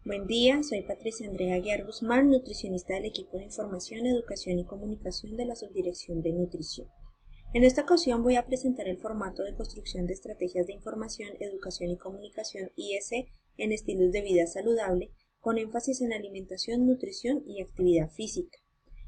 Buen día, soy Patricia Andrea Aguiar Guzmán, nutricionista del equipo de Información, Educación y Comunicación de la Subdirección de Nutrición. En esta ocasión voy a presentar el formato de construcción de estrategias de información, educación y comunicación IS en estilos de vida saludable, con énfasis en alimentación, nutrición y actividad física.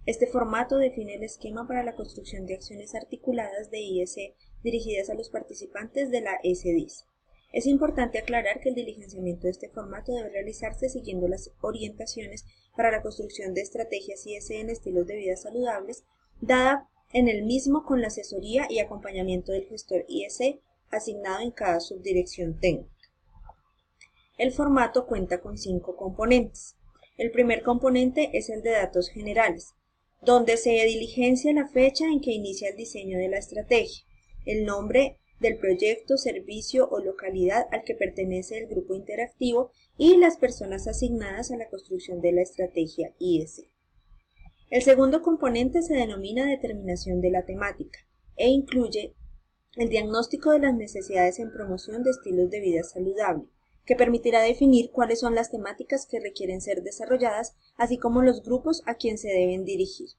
Este formato define el esquema para la construcción de acciones articuladas de IS dirigidas a los participantes de la S10. Es importante aclarar que el diligenciamiento de este formato debe realizarse siguiendo las orientaciones para la construcción de estrategias IS en estilos de vida saludables, dada en el mismo con la asesoría y acompañamiento del gestor IS asignado en cada subdirección técnica. El formato cuenta con 5 componentes. El primer componente es el de datos generales, donde se diligencia la fecha en que inicia el diseño de la estrategia, el nombre del proyecto, servicio o localidad al que pertenece el grupo interactivo y las personas asignadas a la construcción de la estrategia IS. El segundo componente se denomina determinación de la temática e incluye el diagnóstico de las necesidades en promoción de estilos de vida saludable, que permitirá definir cuáles son las temáticas que requieren ser desarrolladas, así como los grupos a quien se deben dirigir.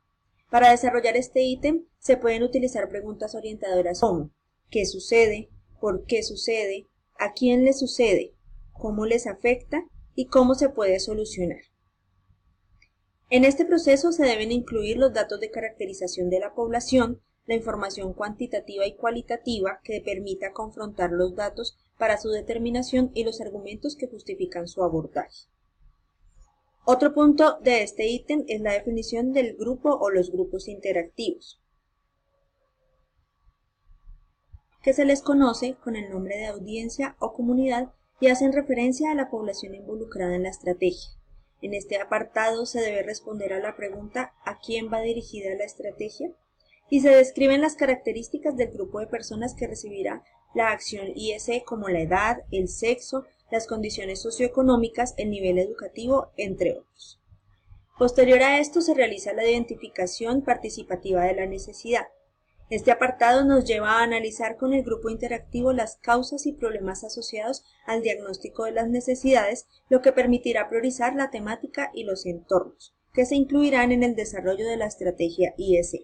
Para desarrollar este ítem se pueden utilizar preguntas orientadoras como ¿qué sucede? ¿Por qué sucede? ¿A quién le sucede? ¿Cómo les afecta? ¿Y cómo se puede solucionar? En este proceso se deben incluir los datos de caracterización de la población, la información cuantitativa y cualitativa que permita confrontar los datos para su determinación y los argumentos que justifican su abordaje. Otro punto de este ítem es la definición del grupo o los grupos interactivos, que se les conoce con el nombre de audiencia o comunidad y hacen referencia a la población involucrada en la estrategia. En este apartado se debe responder a la pregunta ¿a quién va dirigida la estrategia? Y se describen las características del grupo de personas que recibirá la acción IS como la edad, el sexo, las condiciones socioeconómicas, el nivel educativo, entre otros. Posterior a esto se realiza la identificación participativa de la necesidad. Este apartado nos lleva a analizar con el grupo interactivo las causas y problemas asociados al diagnóstico de las necesidades, lo que permitirá priorizar la temática y los entornos, que se incluirán en el desarrollo de la estrategia IS.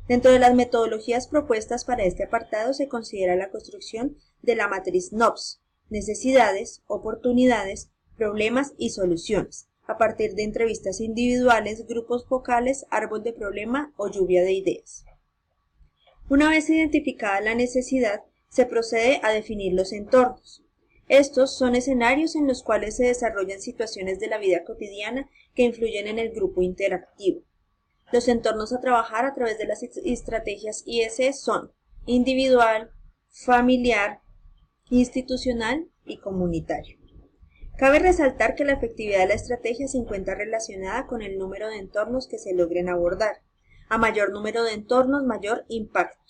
Dentro de las metodologías propuestas para este apartado se considera la construcción de la matriz NOPS, necesidades, oportunidades, problemas y soluciones, a partir de entrevistas individuales, grupos focales, árbol de problema o lluvia de ideas. Una vez identificada la necesidad, se procede a definir los entornos. Estos son escenarios en los cuales se desarrollan situaciones de la vida cotidiana que influyen en el grupo interactivo. Los entornos a trabajar a través de las estrategias IS son individual, familiar, institucional y comunitario. Cabe resaltar que la efectividad de la estrategia se encuentra relacionada con el número de entornos que se logren abordar. A mayor número de entornos, mayor impacto.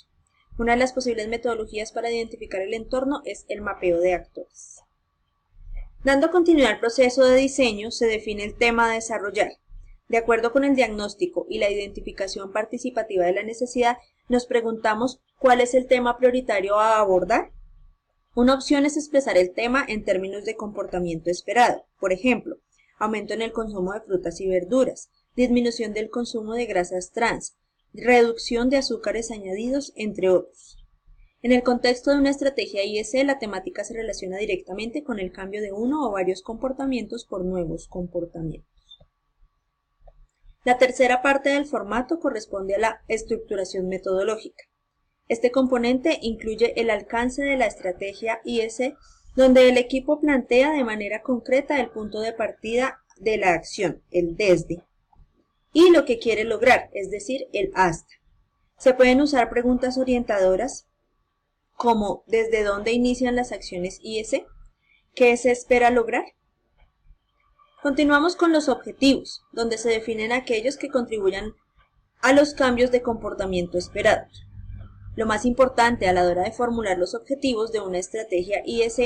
Una de las posibles metodologías para identificar el entorno es el mapeo de actores. Dando continuidad al proceso de diseño, se define el tema a desarrollar. De acuerdo con el diagnóstico y la identificación participativa de la necesidad, nos preguntamos ¿cuál es el tema prioritario a abordar? Una opción es expresar el tema en términos de comportamiento esperado. Por ejemplo, aumento en el consumo de frutas y verduras, disminución del consumo de grasas trans, reducción de azúcares añadidos, entre otros. En el contexto de una estrategia IS, la temática se relaciona directamente con el cambio de uno o varios comportamientos por nuevos comportamientos. La tercera parte del formato corresponde a la estructuración metodológica. Este componente incluye el alcance de la estrategia IS, donde el equipo plantea de manera concreta el punto de partida de la acción, el desde, y lo que quiere lograr, es decir, el hasta. Se pueden usar preguntas orientadoras como ¿desde dónde inician las acciones IS? ¿Qué se espera lograr? Continuamos con los objetivos, donde se definen aquellos que contribuyan a los cambios de comportamiento esperados. Lo más importante a la hora de formular los objetivos de una estrategia IS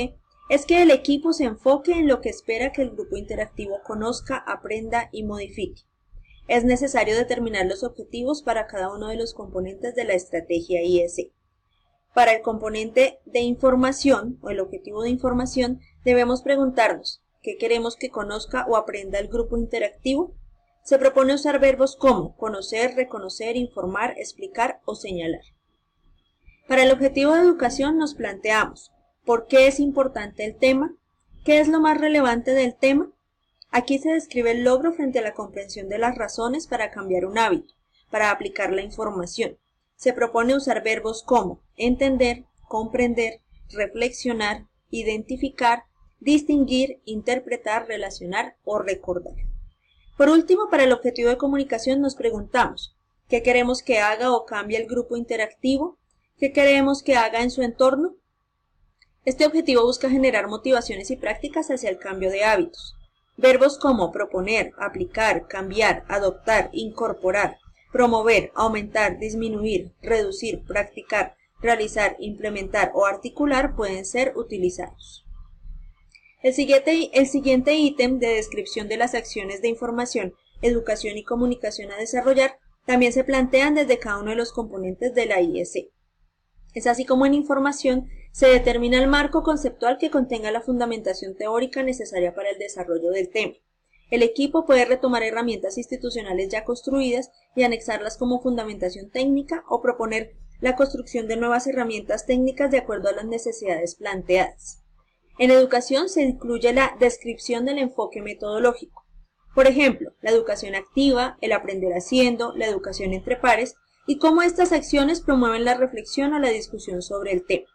es que el equipo se enfoque en lo que espera que el grupo interactivo conozca, aprenda y modifique. Es necesario determinar los objetivos para cada uno de los componentes de la estrategia IS. Para el componente de información o el objetivo de información debemos preguntarnos ¿qué queremos que conozca o aprenda el grupo interactivo? Se propone usar verbos como conocer, reconocer, informar, explicar o señalar. Para el objetivo de educación nos planteamos ¿por qué es importante el tema? ¿Qué es lo más relevante del tema? Aquí se describe el logro frente a la comprensión de las razones para cambiar un hábito, para aplicar la información. Se propone usar verbos como entender, comprender, reflexionar, identificar, distinguir, interpretar, relacionar o recordar. Por último, para el objetivo de comunicación nos preguntamos ¿qué queremos que haga o cambie el grupo interactivo? ¿Qué queremos que haga en su entorno? Este objetivo busca generar motivaciones y prácticas hacia el cambio de hábitos. Verbos como proponer, aplicar, cambiar, adoptar, incorporar, promover, aumentar, disminuir, reducir, practicar, realizar, implementar o articular pueden ser utilizados. El siguiente ítem de descripción de las acciones de información, educación y comunicación a desarrollar también se plantean desde cada uno de los componentes de la IEC. Es así como en información se determina el marco conceptual que contenga la fundamentación teórica necesaria para el desarrollo del tema. El equipo puede retomar herramientas institucionales ya construidas y anexarlas como fundamentación técnica o proponer la construcción de nuevas herramientas técnicas de acuerdo a las necesidades planteadas. En educación se incluye la descripción del enfoque metodológico. Por ejemplo, la educación activa, el aprender haciendo, la educación entre pares, y cómo estas acciones promueven la reflexión o la discusión sobre el tema.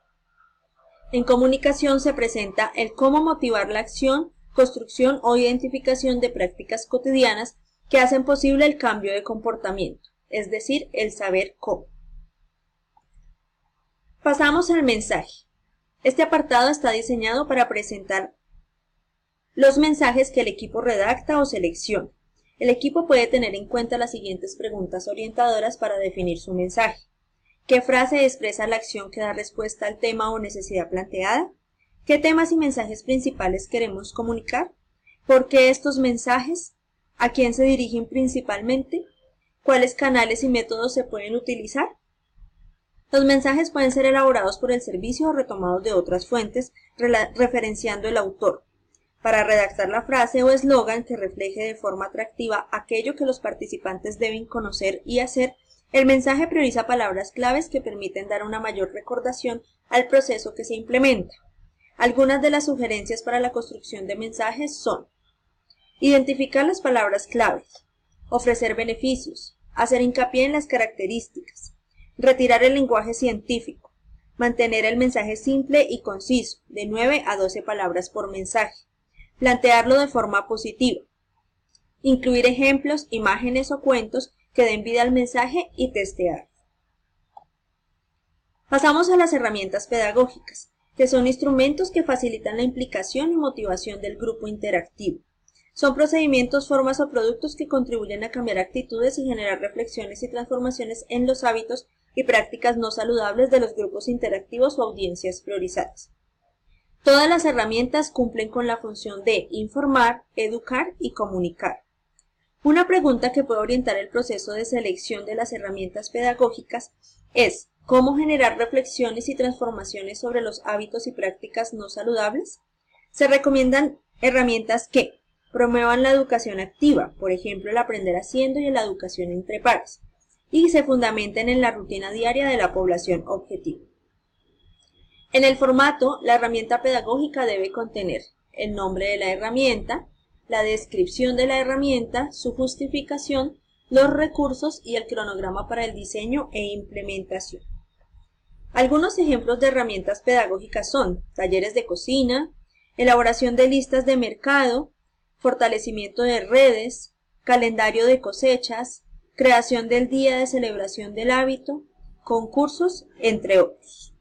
En comunicación se presenta el cómo motivar la acción, construcción o identificación de prácticas cotidianas que hacen posible el cambio de comportamiento, es decir, el saber cómo. Pasamos al mensaje. Este apartado está diseñado para presentar los mensajes que el equipo redacta o selecciona. El equipo puede tener en cuenta las siguientes preguntas orientadoras para definir su mensaje. ¿Qué frase expresa la acción que da respuesta al tema o necesidad planteada? ¿Qué temas y mensajes principales queremos comunicar? ¿Por qué estos mensajes? ¿A quién se dirigen principalmente? ¿Cuáles canales y métodos se pueden utilizar? Los mensajes pueden ser elaborados por el servicio o retomados de otras fuentes, referenciando el autor. Para redactar la frase o eslogan que refleje de forma atractiva aquello que los participantes deben conocer y hacer, el mensaje prioriza palabras claves que permiten dar una mayor recordación al proceso que se implementa. Algunas de las sugerencias para la construcción de mensajes son: identificar las palabras claves, ofrecer beneficios, hacer hincapié en las características, retirar el lenguaje científico, mantener el mensaje simple y conciso, de 9 a 12 palabras por mensaje, plantearlo de forma positiva, incluir ejemplos, imágenes o cuentos que den vida al mensaje y testear. Pasamos a las herramientas pedagógicas, que son instrumentos que facilitan la implicación y motivación del grupo interactivo. Son procedimientos, formas o productos que contribuyen a cambiar actitudes y generar reflexiones y transformaciones en los hábitos y prácticas no saludables de los grupos interactivos o audiencias priorizadas. Todas las herramientas cumplen con la función de informar, educar y comunicar. Una pregunta que puede orientar el proceso de selección de las herramientas pedagógicas es ¿cómo generar reflexiones y transformaciones sobre los hábitos y prácticas no saludables? Se recomiendan herramientas que promuevan la educación activa, por ejemplo el aprender haciendo y la educación entre pares, y se fundamenten en la rutina diaria de la población objetivo. En el formato, la herramienta pedagógica debe contener el nombre de la herramienta, la descripción de la herramienta, su justificación, los recursos y el cronograma para el diseño e implementación. Algunos ejemplos de herramientas pedagógicas son talleres de cocina, elaboración de listas de mercado, fortalecimiento de redes, calendario de cosechas, creación del día de celebración del hábito, concursos, entre otros.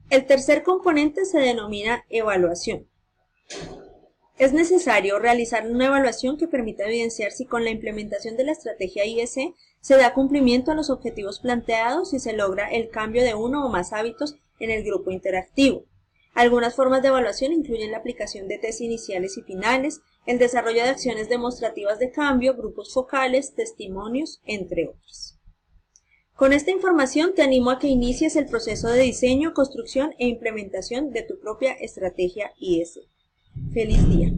El tercer componente se denomina evaluación. Es necesario realizar una evaluación que permita evidenciar si con la implementación de la estrategia IEC se da cumplimiento a los objetivos planteados y se logra el cambio de uno o más hábitos en el grupo interactivo. Algunas formas de evaluación incluyen la aplicación de test iniciales y finales, el desarrollo de acciones demostrativas de cambio, grupos focales, testimonios, entre otros. Con esta información te animo a que inicies el proceso de diseño, construcción e implementación de tu propia estrategia IS. ¡Feliz día!